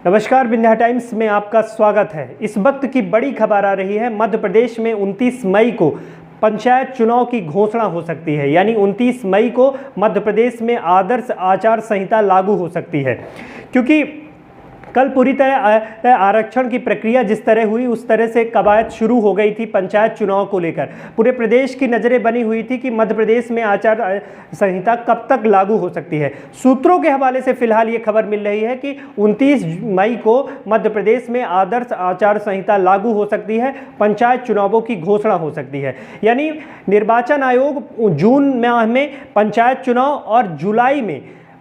नमस्कार, विंध्या टाइम्स में आपका स्वागत है। इस वक्त की बड़ी खबर आ रही है। मध्य प्रदेश में 29 मई को पंचायत चुनाव की घोषणा हो सकती है, यानी 29 मई को मध्य प्रदेश में आदर्श आचार संहिता लागू हो सकती है। क्योंकि कल पूरी तरह आरक्षण की प्रक्रिया जिस तरह हुई उस तरह से कवायद शुरू हो गई थी। पंचायत चुनाव को लेकर पूरे प्रदेश की नज़रें बनी हुई थी कि मध्य प्रदेश में आचार संहिता कब तक लागू हो सकती है। सूत्रों के हवाले से फिलहाल ये खबर मिल रही है कि 29 मई को मध्य प्रदेश में आदर्श आचार संहिता लागू हो सकती है, पंचायत चुनावों की घोषणा हो सकती है। यानी निर्वाचन आयोग जून माह में पंचायत चुनाव और जुलाई में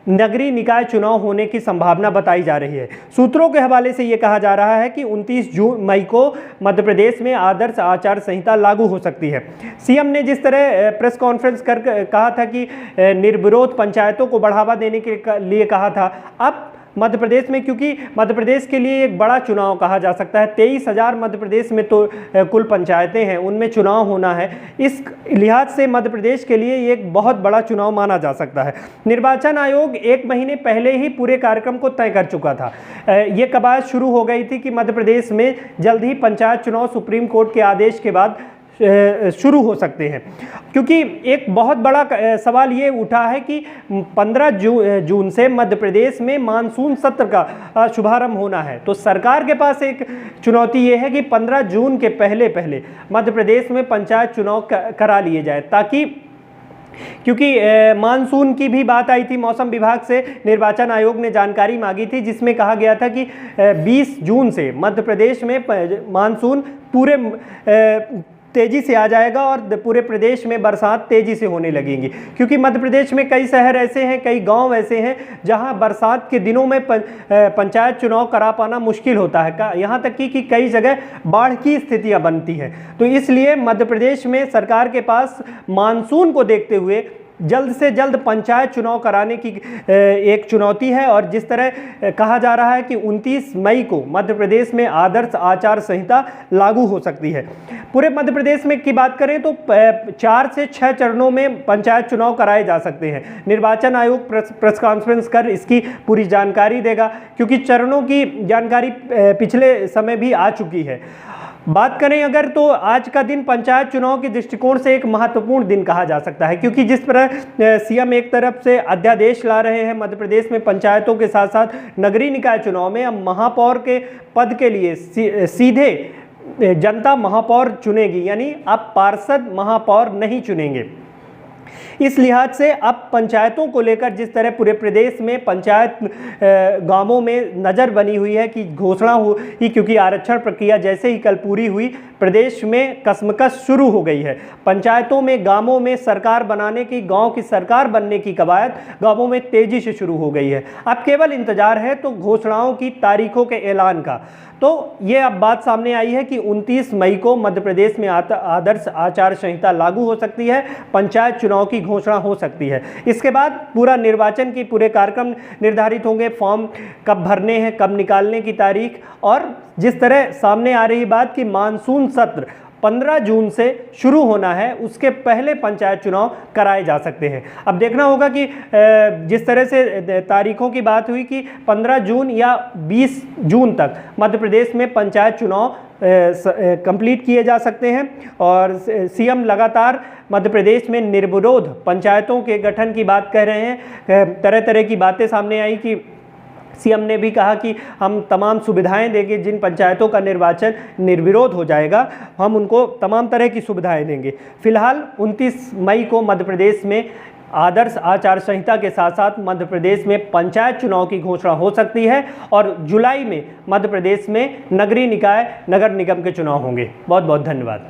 नगरीय निकाय चुनाव होने की संभावना बताई जा रही है। सूत्रों के हवाले से ये कहा जा रहा है कि 29 मई को मध्य प्रदेश में आदर्श आचार संहिता लागू हो सकती है। सीएम ने जिस तरह प्रेस कॉन्फ्रेंस कर कहा था कि निर्विरोध पंचायतों को बढ़ावा देने के लिए कहा था, अब मध्य प्रदेश में, क्योंकि मध्य प्रदेश के लिए एक बड़ा चुनाव कहा जा सकता है। 23,000 मध्य प्रदेश में तो कुल पंचायतें हैं, उनमें चुनाव होना है। इस लिहाज से मध्य प्रदेश के लिए ये एक बहुत बड़ा चुनाव माना जा सकता है। निर्वाचन आयोग 1 महीने पहले ही पूरे कार्यक्रम को तय कर चुका था। ये कवायद शुरू हो गई थी कि मध्य प्रदेश में जल्द ही पंचायत चुनाव सुप्रीम कोर्ट के आदेश के बाद शुरू हो सकते हैं। क्योंकि एक बहुत बड़ा सवाल ये उठा है कि 15 जून से मध्य प्रदेश में मानसून सत्र का शुभारंभ होना है। तो सरकार के पास एक चुनौती ये है कि 15 जून के पहले मध्य प्रदेश में पंचायत चुनाव करा लिए जाए, ताकि क्योंकि मानसून की भी बात आई थी। मौसम विभाग से निर्वाचन आयोग ने जानकारी मांगी थी, जिसमें कहा गया था कि 20 जून से मध्य प्रदेश में मानसून पूरे तेज़ी से आ जाएगा और पूरे प्रदेश में बरसात तेज़ी से होने लगेंगी। क्योंकि मध्य प्रदेश में कई शहर ऐसे हैं, कई गांव ऐसे हैं जहां बरसात के दिनों में पंचायत चुनाव करा पाना मुश्किल होता है। यहां तक कि कई जगह बाढ़ की स्थितियां बनती हैं। तो इसलिए मध्य प्रदेश में सरकार के पास मानसून को देखते हुए जल्द से जल्द पंचायत चुनाव कराने की एक चुनौती है। और जिस तरह कहा जा रहा है कि 29 मई को मध्य प्रदेश में आदर्श आचार संहिता लागू हो सकती है। पूरे मध्य प्रदेश में की बात करें तो 4 से 6 चरणों में पंचायत चुनाव कराए जा सकते हैं। निर्वाचन आयोग प्रेस कॉन्फ्रेंस कर इसकी पूरी जानकारी देगा, क्योंकि चरणों की जानकारी पिछले समय भी आ चुकी है। बात करें अगर, तो आज का दिन पंचायत चुनाव के दृष्टिकोण से एक महत्वपूर्ण दिन कहा जा सकता है। क्योंकि जिस तरह सीएम एक तरफ से अध्यादेश ला रहे हैं मध्य प्रदेश में पंचायतों के साथ साथ नगरीय निकाय चुनाव में, अब महापौर के पद के लिए सीधे जनता महापौर चुनेगी, यानी अब पार्षद महापौर नहीं चुनेंगे। इस लिहाज से अब पंचायतों को लेकर जिस तरह पूरे प्रदेश में पंचायत गांवों में नज़र बनी हुई है कि घोषणा हुई, क्योंकि आरक्षण प्रक्रिया जैसे ही कल पूरी हुई, प्रदेश में कश्मकश शुरू हो गई है। पंचायतों में, गांवों में सरकार बनाने की, गांव की सरकार बनने की कवायद गांवों में तेज़ी से शुरू हो गई है। अब केवल इंतजार है तो घोषणाओं की, तारीखों के ऐलान का। तो ये अब बात सामने आई है कि 29 मई को मध्य प्रदेश में आदर्श आचार संहिता लागू हो सकती है, पंचायत चुनाव की घोषणा हो सकती है। इसके बाद पूरा निर्वाचन की पूरे कार्यक्रम निर्धारित होंगे, फॉर्म कब भरने हैं, कब निकालने की तारीख, और जिस तरह सामने आ रही बात कि मानसून सत्र 15 जून से शुरू होना है, उसके पहले पंचायत चुनाव कराए जा सकते हैं। अब देखना होगा कि जिस तरह से तारीखों की बात हुई कि 15 जून या 20 जून तक मध्य प्रदेश में पंचायत चुनाव कंप्लीट किए जा सकते हैं। और सीएम लगातार मध्य प्रदेश में निर्विरोध पंचायतों के गठन की बात कह रहे हैं। तरह तरह की बातें सामने आई कि सीएम ने भी कहा कि हम तमाम सुविधाएं देंगे, जिन पंचायतों का निर्वाचन निर्विरोध हो जाएगा हम उनको तमाम तरह की सुविधाएं देंगे। फिलहाल 29 मई को मध्य प्रदेश में आदर्श आचार संहिता के साथ साथ मध्य प्रदेश में पंचायत चुनाव की घोषणा हो सकती है, और जुलाई में मध्य प्रदेश में नगरीय निकाय, नगर निगम के चुनाव होंगे। बहुत बहुत धन्यवाद।